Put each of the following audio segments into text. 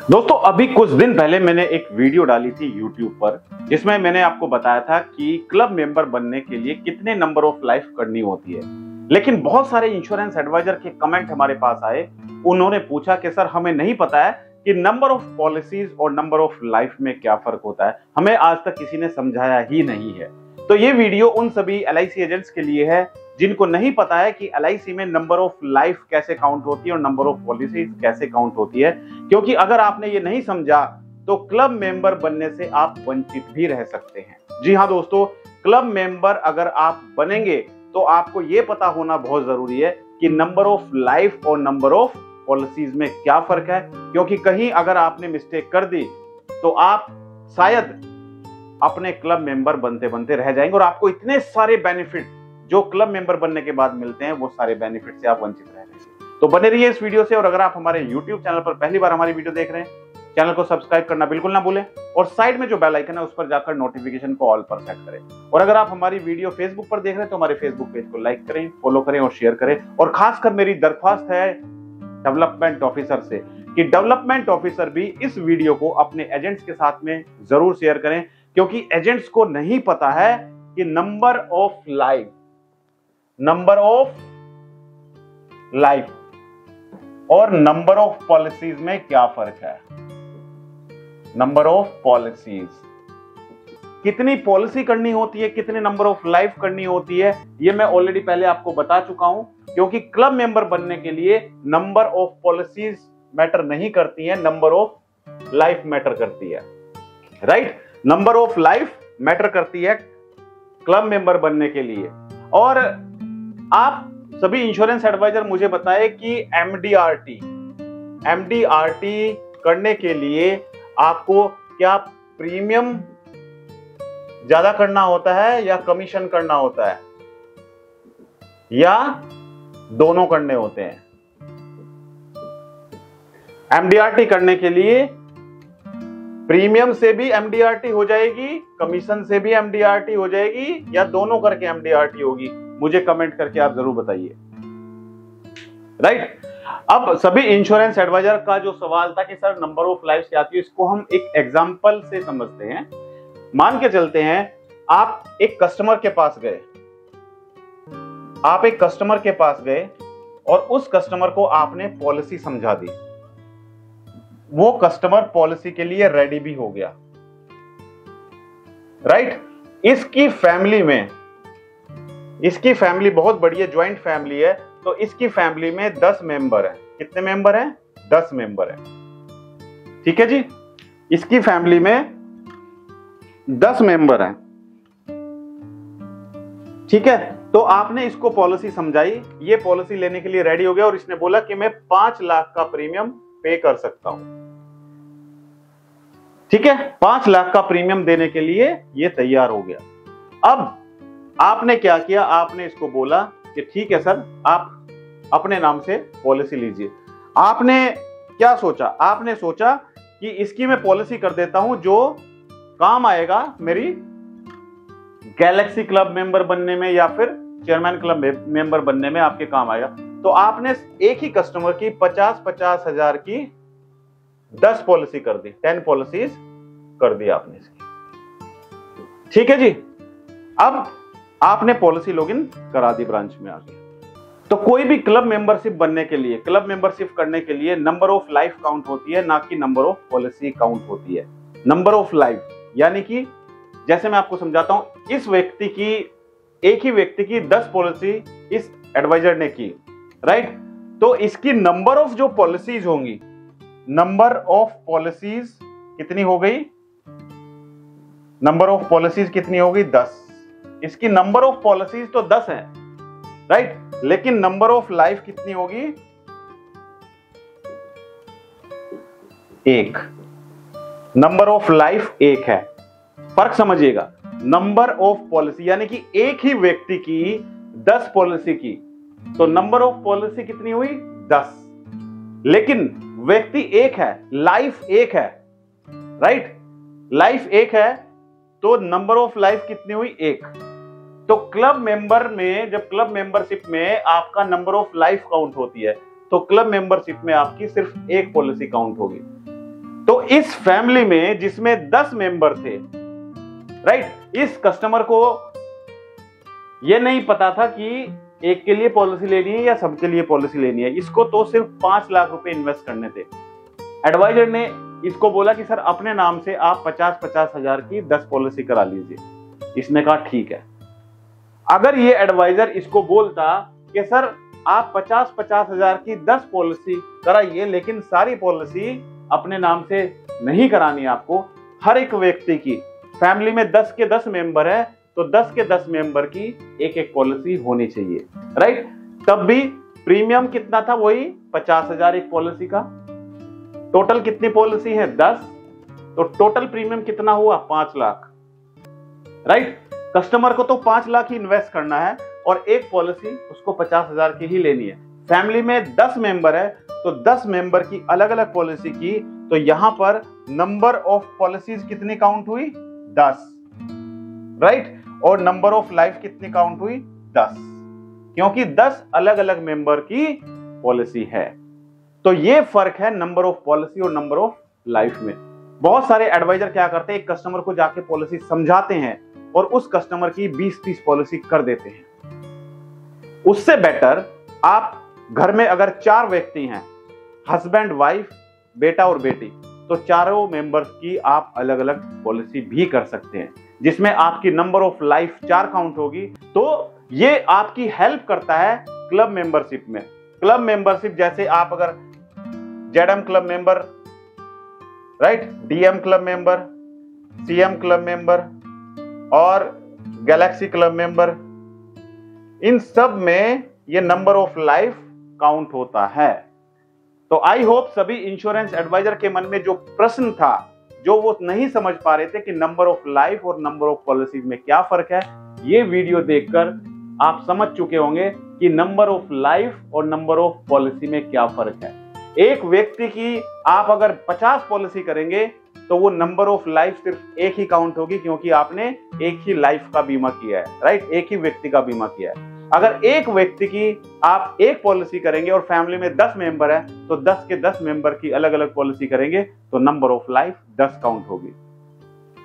दोस्तों अभी कुछ दिन पहले मैंने एक वीडियो डाली थी YouTube पर, जिसमें मैंने आपको बताया था कि क्लब मेंबर बनने के लिए कितने नंबर ऑफ लाइफ करनी होती है। लेकिन बहुत सारे इंश्योरेंस एडवाइजर के कमेंट हमारे पास आए। उन्होंने पूछा कि सर हमें नहीं पता है कि नंबर ऑफ पॉलिसीज और नंबर ऑफ लाइफ में क्या फर्क होता है, हमें आज तक किसी ने समझाया ही नहीं है। तो ये वीडियो उन सभी LIC एजेंट्स के लिए है जिनको नहीं पता है कि LIC में नंबर ऑफ लाइफ कैसे काउंट होती है और नंबर ऑफ पॉलिसीज कैसे काउंट होती है। क्योंकि अगर आपने ये नहीं समझा तो क्लब मेंबर बनने से आप वंचित भी रह सकते हैं। जी हाँ दोस्तों, क्लब मेंबर अगर आप बनेंगे तो आपको ये पता होना बहुत जरूरी है कि नंबर ऑफ लाइफ और नंबर ऑफ पॉलिसीज में क्या फर्क है। क्योंकि कहीं अगर आपने मिस्टेक कर दी तो आप शायद अपने क्लब मेंबर बनते बनते रह जाएंगे और आपको इतने सारे बेनिफिट जो क्लब मेंबर बनने के बाद मिलते हैं वो सारे बेनिफिट से आप वंचित रह जाएंगे। तो बने रहिए इस वीडियो से। और अगर आप हमारे YouTube चैनल पर पहली बार हमारी वीडियो देख रहे हैं, चैनल को सब्सक्राइब करना बिल्कुल ना भूलें और साइड में जो बेल आइकन है उस पर जाकर नोटिफिकेशन को ऑल पर सेट करें। और अगर आप हमारी वीडियो फेसबुक पर देख रहे हैं तो हमारे फेसबुक पेज को लाइक करें, फॉलो करें और शेयर करें। और खासकर मेरी दरख्वास्त है डेवलपमेंट ऑफिसर से कि डेवलपमेंट ऑफिसर भी इस वीडियो को अपने एजेंट्स के साथ में जरूर शेयर करें, क्योंकि एजेंट्स को नहीं पता है कि नंबर ऑफ लाइफ और नंबर ऑफ पॉलिसीज में क्या फर्क है। नंबर ऑफ पॉलिसीज, कितनी पॉलिसी करनी होती है, कितने नंबर ऑफ लाइफ करनी होती है, ये मैं ऑलरेडी पहले आपको बता चुका हूं। क्योंकि क्लब मेंबर बनने के लिए नंबर ऑफ पॉलिसीज मैटर नहीं करती है, नंबर ऑफ लाइफ मैटर करती है। Right, number of life matter करती है क्लब मेंबर बनने के लिए। और आप सभी इंश्योरेंस एडवाइजर मुझे बताएं कि MDRT करने के लिए आपको क्या प्रीमियम ज्यादा करना होता है या कमीशन करना होता है या दोनों करने होते हैं। MDRT करने के लिए प्रीमियम से भी MDRT हो जाएगी, कमीशन से भी MDRT हो जाएगी या दोनों करके MDRT होगी, मुझे कमेंट करके आप जरूर बताइए। राइट, अब सभी इंश्योरेंस एडवाइजर का जो सवाल था कि सर नंबर ऑफ लाइफ से आती है, इसको हम एक एग्जांपल से समझते हैं। मान के चलते हैं आप एक कस्टमर के पास गए और उस कस्टमर को आपने पॉलिसी समझा दी। वो कस्टमर पॉलिसी के लिए रेडी भी हो गया। राइट, इसकी फैमिली बहुत बड़ी है, ज्वाइंट फैमिली है। तो इसकी फैमिली में 10 मेंबर हैं। कितने मेंबर हैं? 10 मेंबर हैं। ठीक है जी, इसकी फैमिली में 10 मेंबर हैं। ठीक है, तो आपने इसको पॉलिसी समझाई, ये पॉलिसी लेने के लिए रेडी हो गया और इसने बोला कि मैं 5 लाख का प्रीमियम पे कर सकता हूं। ठीक है, 5 लाख का प्रीमियम देने के लिए ये तैयार हो गया। अब आपने क्या किया, आपने इसको बोला कि ठीक है सर, आप अपने नाम से पॉलिसी लीजिए। आपने क्या सोचा? आपने सोचा कि इसकी मैं पॉलिसी कर देता हूं जो काम आएगा मेरी गैलेक्सी क्लब मेंबर बनने में या फिर चेयरमैन क्लब मेंबर बनने में आपके काम आएगा। तो आपने एक ही कस्टमर की 50-50 हजार की 10 पॉलिसी कर दी, 10 पॉलिसीज कर दी आपने इसकी। ठीक है जी, अब आपने पॉलिसी लॉगिन करा दी ब्रांच में आके। तो कोई भी क्लब मेंबरशिप बनने के लिए, क्लब मेंबरशिप करने के लिए नंबर ऑफ लाइफ काउंट होती है, ना कि नंबर ऑफ पॉलिसी काउंट होती है। नंबर ऑफ लाइफ यानी कि जैसे मैं आपको समझाता हूं, एक ही व्यक्ति की 10 पॉलिसी इस एडवाइजर ने की। राइट, तो इसकी नंबर ऑफ जो पॉलिसीज होंगी, नंबर ऑफ पॉलिसीज कितनी हो गई? नंबर ऑफ पॉलिसीज कितनी होगी? 10। इसकी नंबर ऑफ पॉलिसीज तो 10 है। राइट, लेकिन नंबर ऑफ लाइफ कितनी होगी? 1। नंबर ऑफ लाइफ 1 है। फर्क समझिएगा, नंबर ऑफ पॉलिसी यानी कि एक ही व्यक्ति की 10 पॉलिसी की, तो नंबर ऑफ पॉलिसी कितनी हुई? 10। लेकिन व्यक्ति एक है, लाइफ 1 है। राइट, लाइफ 1 है तो नंबर ऑफ लाइफ कितनी हुई? 1। तो क्लब मेंबर में, जब क्लब मेंबरशिप में आपका नंबर ऑफ लाइफ काउंट होती है तो क्लब मेंबरशिप में आपकी सिर्फ 1 पॉलिसी काउंट होगी। तो इस फैमिली में जिसमें 10 मेंबर थे, राइट, इस कस्टमर को यह नहीं पता था कि एक के लिए पॉलिसी लेनी है या सबके लिए पॉलिसी लेनी है। इसको तो सिर्फ 5 लाख रुपए इन्वेस्ट करने थे। एडवाइजर ने इसको बोला कि सर अपने नाम से आप 50-50 हजार की 10 पॉलिसी करा लीजिए। इसने कहा ठीक है। अगर ये एडवाइजर इसको बोलता कि सर आप 50-50 हजार की 10 पॉलिसी कराइए, लेकिन सारी पॉलिसी अपने नाम से नहीं करानी आपको, हर एक व्यक्ति की, फैमिली में 10 के 10 मेंबर है तो 10 के 10 मेंबर की एक एक पॉलिसी होनी चाहिए, राइट। तब भी प्रीमियम कितना था, वही 50 हजार एक पॉलिसी का। टोटल कितनी पॉलिसी है, 10, तो टोटल प्रीमियम कितना हुआ, 5 लाख, राइट। कस्टमर को तो 5 लाख ही इन्वेस्ट करना है और एक पॉलिसी उसको 50 हजार की ही लेनी है। फैमिली में 10 मेंबर है तो 10 मेंबर की अलग अलग पॉलिसी की, तो यहां पर नंबर ऑफ पॉलिसीज कितनी काउंट हुई, 10, राइट। और नंबर ऑफ लाइफ कितनी काउंट हुई, 10, क्योंकि 10 अलग अलग मेंबर की पॉलिसी है। तो ये फर्क है नंबर ऑफ पॉलिसी और नंबर ऑफ लाइफ में। बहुत सारे एडवाइजर क्या करते हैं, एक कस्टमर को जाके पॉलिसी समझाते हैं और उस कस्टमर की 20-30 पॉलिसी कर देते हैं। उससे बेटर आप घर में अगर 4 व्यक्ति हैं, हस्बैंड, वाइफ, बेटा और बेटी, तो चारों मेंबर्स की आप अलग अलग पॉलिसी भी कर सकते हैं, जिसमें आपकी नंबर ऑफ लाइफ 4 काउंट होगी। तो ये आपकी हेल्प करता है क्लब मेंबरशिप में। क्लब मेंबरशिप जैसे आप अगर ZM club member, right, DM club member, CM club member और गैलेक्सी क्लब मेंबर, इन सब में ये नंबर ऑफ लाइफ काउंट होता है। तो आई होप सभी इंश्योरेंस एडवाइजर के मन में जो प्रश्न था, जो वो नहीं समझ पा रहे थे कि नंबर ऑफ लाइफ और नंबर ऑफ पॉलिसीज में क्या फर्क है, ये वीडियो देखकर आप समझ चुके होंगे कि नंबर ऑफ लाइफ और नंबर ऑफ पॉलिसी में क्या फर्क है। एक व्यक्ति की आप अगर 50 पॉलिसी करेंगे तो वो नंबर ऑफ लाइफ सिर्फ एक ही काउंट होगी, क्योंकि आपने एक ही लाइफ का बीमा किया है, राइट, एक ही व्यक्ति का बीमा किया है। अगर एक व्यक्ति की आप एक पॉलिसी करेंगे और फैमिली में 10 मेंबर है तो 10 के 10 मेंबर की अलग अलग पॉलिसी करेंगे तो नंबर ऑफ लाइफ 10 काउंट होगी।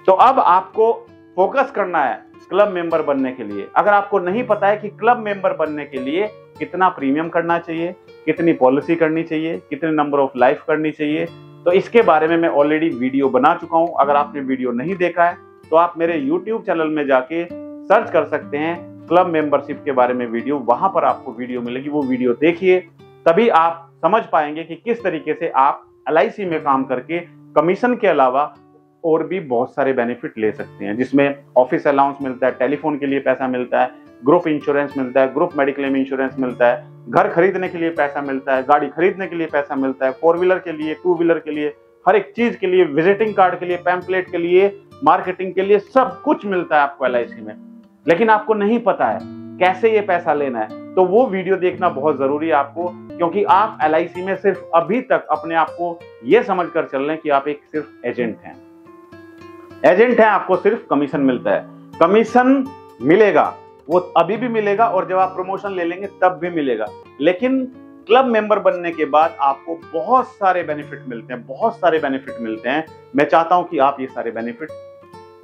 तो अब आपको फोकस करना है क्लब मेंबर बनने के लिए। अगर आपको नहीं पता है कि क्लब मेंबर बनने के लिए कितना प्रीमियम करना चाहिए, कितनी पॉलिसी करनी चाहिए, कितने नंबर ऑफ लाइफ करनी चाहिए, तो इसके बारे में मैं ऑलरेडी वीडियो बना चुका हूं। अगर आपने वीडियो नहीं देखा है तो आप मेरे YouTube चैनल में जाके सर्च कर सकते हैं क्लब मेंबरशिप के बारे में वीडियो, वहां पर आपको वीडियो मिलेगी, वो वीडियो देखिए, तभी आप समझ पाएंगे कि किस तरीके से आप LIC में काम करके कमीशन के अलावा और भी बहुत सारे बेनिफिट ले सकते हैं, जिसमें ऑफिस अलाउंस मिलता है, टेलीफोन के लिए पैसा मिलता है, ग्रुप इंश्योरेंस मिलता है, ग्रुप मेडिक्लेम इंश्योरेंस मिलता है, घर खरीदने के लिए पैसा मिलता है, गाड़ी खरीदने के लिए पैसा मिलता है, 4 व्हीलर के लिए, 2 व्हीलर के लिए, हर एक चीज के लिए, विजिटिंग कार्ड के लिए, पैम्पलेट के लिए, मार्केटिंग के लिए, सब कुछ मिलता है आपको LIC में। लेकिन आपको नहीं पता है कैसे ये पैसा लेना है, तो वो वीडियो देखना बहुत जरूरी है आपको, क्योंकि आप LIC में सिर्फ अभी तक अपने आप को ये समझकर चल रहे हैं कि आप एक सिर्फ एजेंट हैं। एजेंट हैं, आपको सिर्फ कमीशन मिलता है। कमीशन मिलेगा, वो अभी भी मिलेगा और जब आप प्रमोशन ले लेंगे तब भी मिलेगा। लेकिन क्लब मेंबर बनने के बाद आपको बहुत सारे बेनिफिट मिलते हैं, बहुत सारे बेनिफिट मिलते हैं। मैं चाहता हूं कि आप ये सारे बेनिफिट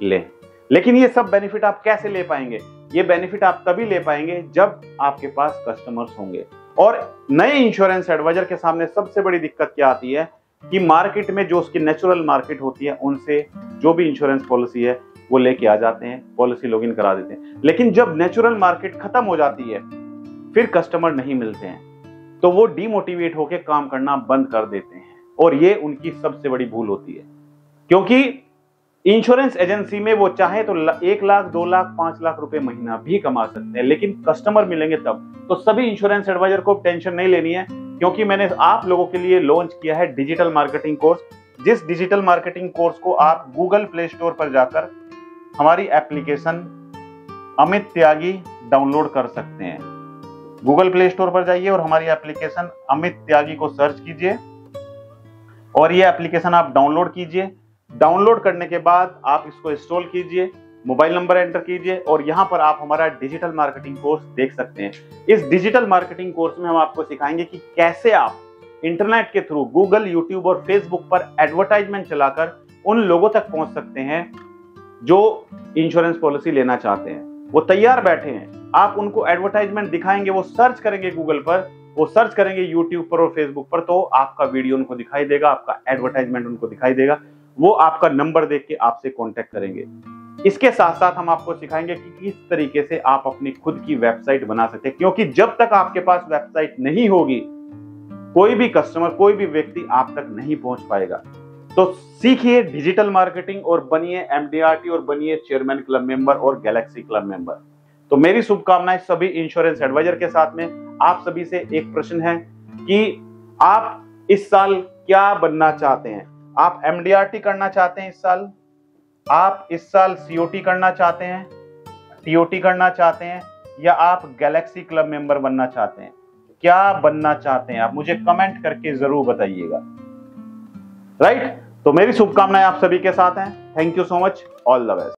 लें। लेकिन ये सब बेनिफिट आप कैसे ले पाएंगे? ये बेनिफिट आप तभी ले पाएंगे जब आपके पास कस्टमर्स होंगे। और नए इंश्योरेंस एडवाइजर के सामने सबसे बड़ी दिक्कत क्या आती है कि मार्केट में जो उसकी नेचुरल मार्केट होती है, उनसे जो भी इंश्योरेंस पॉलिसी है वो लेके आ जाते हैं, पॉलिसी लॉगिन करा देते हैं। लेकिन जब नेचुरल मार्केट खत्म हो जाती है, फिर कस्टमर नहीं मिलते हैं, तो वो डीमोटिवेट होकर काम करना बंद कर देते हैं। और ये उनकी सबसे बड़ी भूल होती है, क्योंकि इंश्योरेंस एजेंसी में वो चाहे तो 1 लाख, 2 लाख, 5 लाख रुपए महीना भी कमा सकते हैं, लेकिन कस्टमर मिलेंगे तब। तो सभी इंश्योरेंस एडवाइजर को टेंशन नहीं लेनी है, क्योंकि मैंने आप लोगों के लिए लॉन्च किया है डिजिटल मार्केटिंग कोर्स। जिस डिजिटल मार्केटिंग कोर्स को आप गूगल प्ले स्टोर पर जाकर हमारी एप्लीकेशन अमित त्यागी डाउनलोड कर सकते हैं। गूगल प्ले स्टोर पर जाइए और हमारी एप्लीकेशन अमित त्यागी को सर्च कीजिए और ये एप्लीकेशन आप डाउनलोड कीजिए। डाउनलोड करने के बाद आप इसको इंस्टॉल कीजिए, मोबाइल नंबर एंटर कीजिए और यहाँ पर आप हमारा डिजिटल मार्केटिंग कोर्स देख सकते हैं। इस डिजिटल मार्केटिंग कोर्स में हम आपको सिखाएंगे कि कैसे आप इंटरनेट के थ्रू गूगल, यूट्यूब और फेसबुक पर एडवर्टाइजमेंट चलाकर उन लोगों तक पहुंच सकते हैं जो इंश्योरेंस पॉलिसी लेना चाहते हैं। वो तैयार बैठे हैं, आप उनको एडवर्टाइजमेंट दिखाएंगे, वो सर्च करेंगे गूगल पर, वो सर्च करेंगे यूट्यूब पर और फेसबुक पर, तो आपका वीडियो उनको दिखाई देगा, आपका एडवर्टाइजमेंट उनको दिखाई देगा, वो आपका नंबर देख के आपसे कांटेक्ट करेंगे। इसके साथ साथ हम आपको सिखाएंगे कि किस तरीके से आप अपनी खुद की वेबसाइट बना सकते हैं, क्योंकि जब तक आपके पास वेबसाइट नहीं होगी कोई भी कस्टमर, कोई भी व्यक्ति आप तक नहीं पहुंच पाएगा। तो सीखिए डिजिटल मार्केटिंग और बनिए एमडीआरटी और बनिए चेयरमैन क्लब मेंबर और गैलेक्सी क्लब मेंबर। तो मेरी शुभकामनाएं सभी इंश्योरेंस एडवाइजर के साथ में। आप सभी से एक प्रश्न है कि आप इस साल क्या बनना चाहते हैं? आप एमडीआरटी करना चाहते हैं इस साल? आप इस साल सीओटी करना चाहते हैं, टीओटी करना चाहते हैं, या आप गैलेक्सी क्लब मेंबर बनना चाहते हैं? क्या बनना चाहते हैं आप? मुझे कमेंट करके जरूर बताइएगा। राइट? तो मेरी शुभकामनाएं आप सभी के साथ हैं। Thank you so much. All the best.